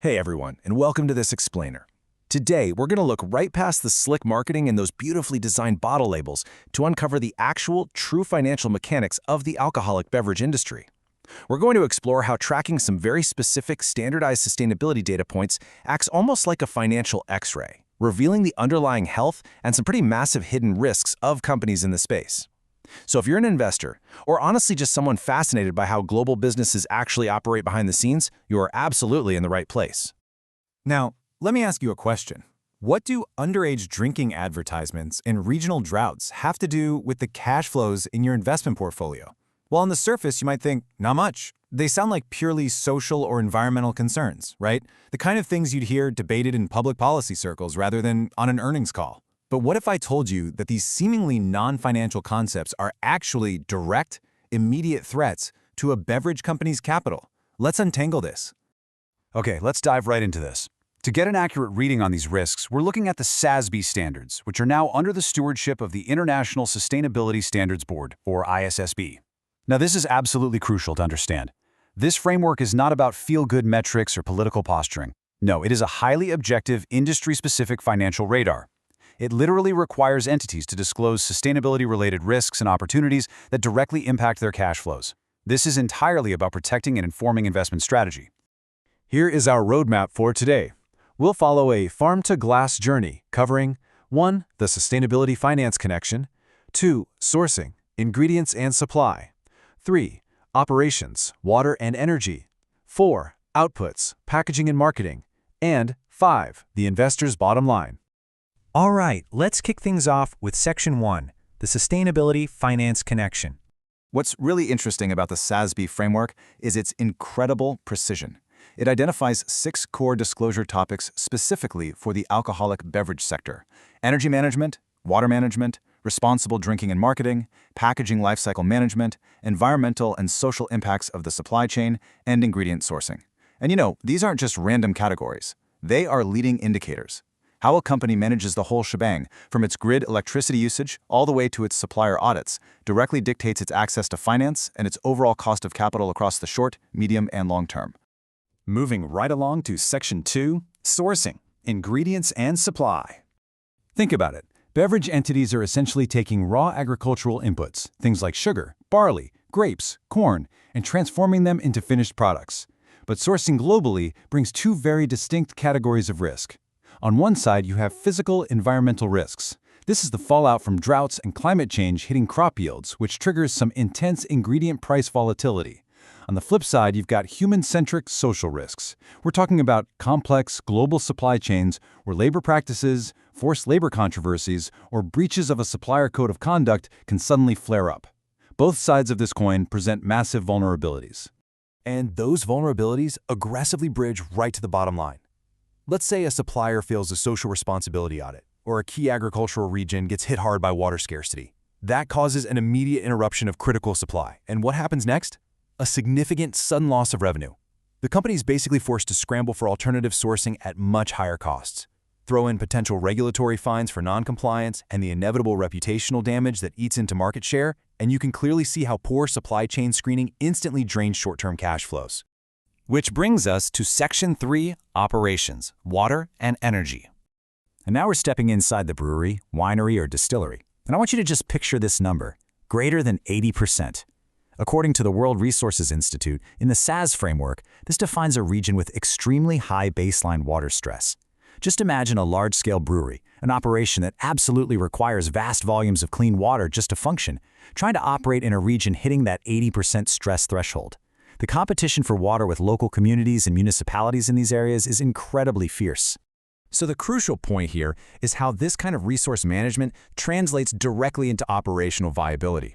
Hey everyone, and welcome to this explainer. Today, we're going to look right past the slick marketing and those beautifully designed bottle labels to uncover the actual, true financial mechanics of the alcoholic beverage industry. We're going to explore how tracking some very specific, standardized sustainability data points acts almost like a financial X-ray, revealing the underlying health and some pretty massive hidden risks of companies in the space. So if you're an investor, or honestly just someone fascinated by how global businesses actually operate behind the scenes, you are absolutely in the right place. Now, let me ask you a question. What do underage drinking advertisements and regional droughts have to do with the cash flows in your investment portfolio? Well, on the surface, you might think, not much. They sound like purely social or environmental concerns, right? The kind of things you'd hear debated in public policy circles rather than on an earnings call. But what if I told you that these seemingly non-financial concepts are actually direct, immediate threats to a beverage company's capital? Let's untangle this. Okay, let's dive right into this. To get an accurate reading on these risks, we're looking at the SASB standards, which are now under the stewardship of the International Sustainability Standards Board, or ISSB. Now, this is absolutely crucial to understand. This framework is not about feel-good metrics or political posturing. No, it is a highly objective, industry-specific financial radar. It literally requires entities to disclose sustainability-related risks and opportunities that directly impact their cash flows. This is entirely about protecting and informing investment strategy. Here is our roadmap for today. We'll follow a farm-to-glass journey covering 1. The sustainability finance connection, 2. Sourcing, ingredients and supply, 3. Operations, water and energy, 4. Outputs, packaging and marketing, and 5. The investor's bottom line. All right, let's kick things off with Section 1, the Sustainability Finance Connection. What's really interesting about the SASB framework is its incredible precision. It identifies 6 core disclosure topics specifically for the alcoholic beverage sector: energy management, water management, responsible drinking and marketing, packaging lifecycle management, environmental and social impacts of the supply chain, and ingredient sourcing. And these aren't just random categories. They are leading indicators. How a company manages the whole shebang, from its grid electricity usage all the way to its supplier audits, directly dictates its access to finance and its overall cost of capital across the short, medium, and long term. Moving right along to Section 2, Sourcing, Ingredients and Supply. Think about it. Beverage entities are essentially taking raw agricultural inputs, things like sugar, barley, grapes, corn, and transforming them into finished products. But sourcing globally brings 2 very distinct categories of risk. On one side, you have physical environmental risks. This is the fallout from droughts and climate change hitting crop yields, which triggers some intense ingredient price volatility. On the flip side, you've got human-centric social risks. We're talking about complex global supply chains where labor practices, forced labor controversies, or breaches of a supplier code of conduct can suddenly flare up. Both sides of this coin present massive vulnerabilities. And those vulnerabilities aggressively bridge right to the bottom line. Let's say a supplier fails a social responsibility audit, or a key agricultural region gets hit hard by water scarcity. That causes an immediate interruption of critical supply. And what happens next? A significant sudden loss of revenue. The company is basically forced to scramble for alternative sourcing at much higher costs. Throw in potential regulatory fines for non-compliance and the inevitable reputational damage that eats into market share, and you can clearly see how poor supply chain screening instantly drains short-term cash flows. Which brings us to Section 3, Operations, Water and Energy. And now we're stepping inside the brewery, winery, or distillery. And I want you to just picture this number, greater than 80%. According to the World Resources Institute, in the SASB framework, this defines a region with extremely high baseline water stress. Just imagine a large-scale brewery, an operation that absolutely requires vast volumes of clean water just to function, trying to operate in a region hitting that 80% stress threshold. The competition for water with local communities and municipalities in these areas is incredibly fierce. So the crucial point here is how this kind of resource management translates directly into operational viability.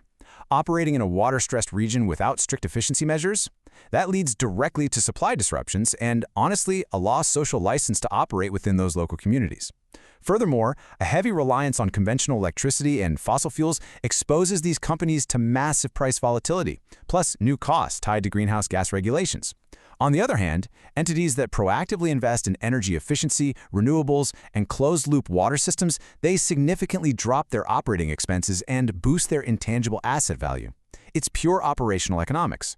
Operating in a water-stressed region without strict efficiency measures, that leads directly to supply disruptions and, honestly, a lost social license to operate within those local communities. Furthermore, a heavy reliance on conventional electricity and fossil fuels exposes these companies to massive price volatility, plus new costs tied to greenhouse gas regulations. On the other hand, entities that proactively invest in energy efficiency, renewables, and closed-loop water systems, they significantly drop their operating expenses and boost their intangible asset value. It's pure operational economics.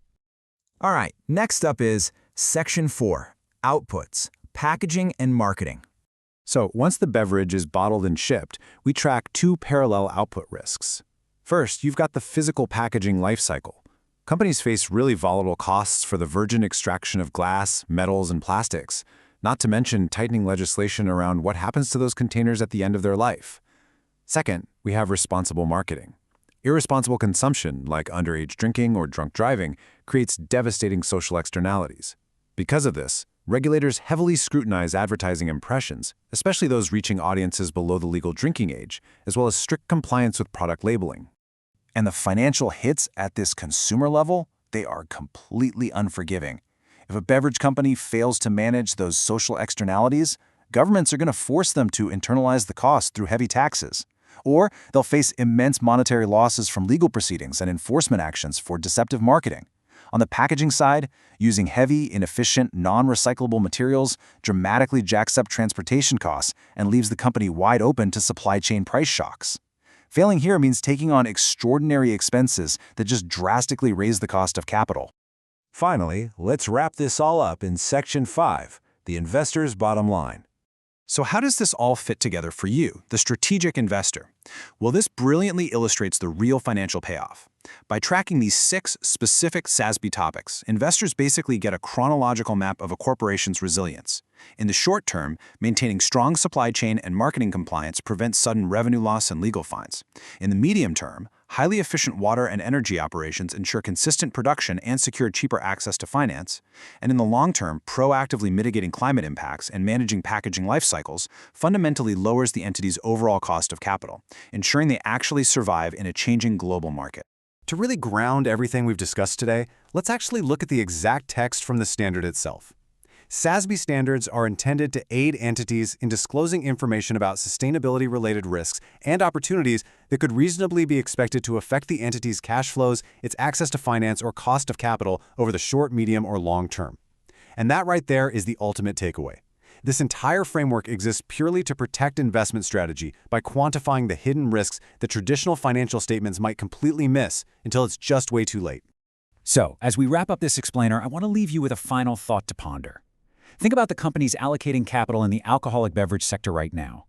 All right, next up is Section 4, outputs, packaging, and marketing. So once the beverage is bottled and shipped, we track two parallel output risks. First, you've got the physical packaging life cycle. Companies face really volatile costs for the virgin extraction of glass, metals, and plastics, not to mention tightening legislation around what happens to those containers at the end of their life. Second, we have responsible marketing. Irresponsible consumption, like underage drinking or drunk driving, creates devastating social externalities. Because of this, regulators heavily scrutinize advertising impressions, especially those reaching audiences below the legal drinking age, as well as strict compliance with product labeling. And the financial hits at this consumer level, they are completely unforgiving. If a beverage company fails to manage those social externalities, governments are going to force them to internalize the cost through heavy taxes. Or they'll face immense monetary losses from legal proceedings and enforcement actions for deceptive marketing. On the packaging side, using heavy, inefficient, non-recyclable materials dramatically jacks up transportation costs and leaves the company wide open to supply chain price shocks. Failing here means taking on extraordinary expenses that just drastically raise the cost of capital. Finally, let's wrap this all up in Section 5, the investor's bottom line. So how does this all fit together for you, the strategic investor? Well, this brilliantly illustrates the real financial payoff. By tracking these 6 specific SASB topics, investors basically get a chronological map of a corporation's resilience. In the short term, maintaining strong supply chain and marketing compliance prevents sudden revenue loss and legal fines. In the medium term, highly efficient water and energy operations ensure consistent production and secure cheaper access to finance. And in the long term, proactively mitigating climate impacts and managing packaging life cycles fundamentally lowers the entity's overall cost of capital, ensuring they actually survive in a changing global market. To really ground everything we've discussed today, let's actually look at the exact text from the standard itself. SASB standards are intended to aid entities in disclosing information about sustainability-related risks and opportunities that could reasonably be expected to affect the entity's cash flows, its access to finance, or cost of capital over the short, medium, or long term. And that right there is the ultimate takeaway. This entire framework exists purely to protect investment strategy by quantifying the hidden risks that traditional financial statements might completely miss until it's just way too late. So, as we wrap up this explainer, I want to leave you with a final thought to ponder. Think about the companies allocating capital in the alcoholic beverage sector right now.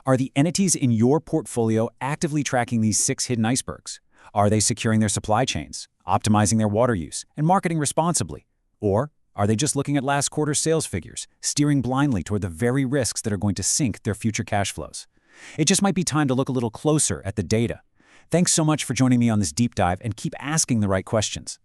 Are the entities in your portfolio actively tracking these 6 hidden icebergs? Are they securing their supply chains, optimizing their water use, and marketing responsibly? Or are they just looking at last quarter's sales figures, steering blindly toward the very risks that are going to sink their future cash flows? It just might be time to look a little closer at the data. Thanks so much for joining me on this deep dive, and keep asking the right questions.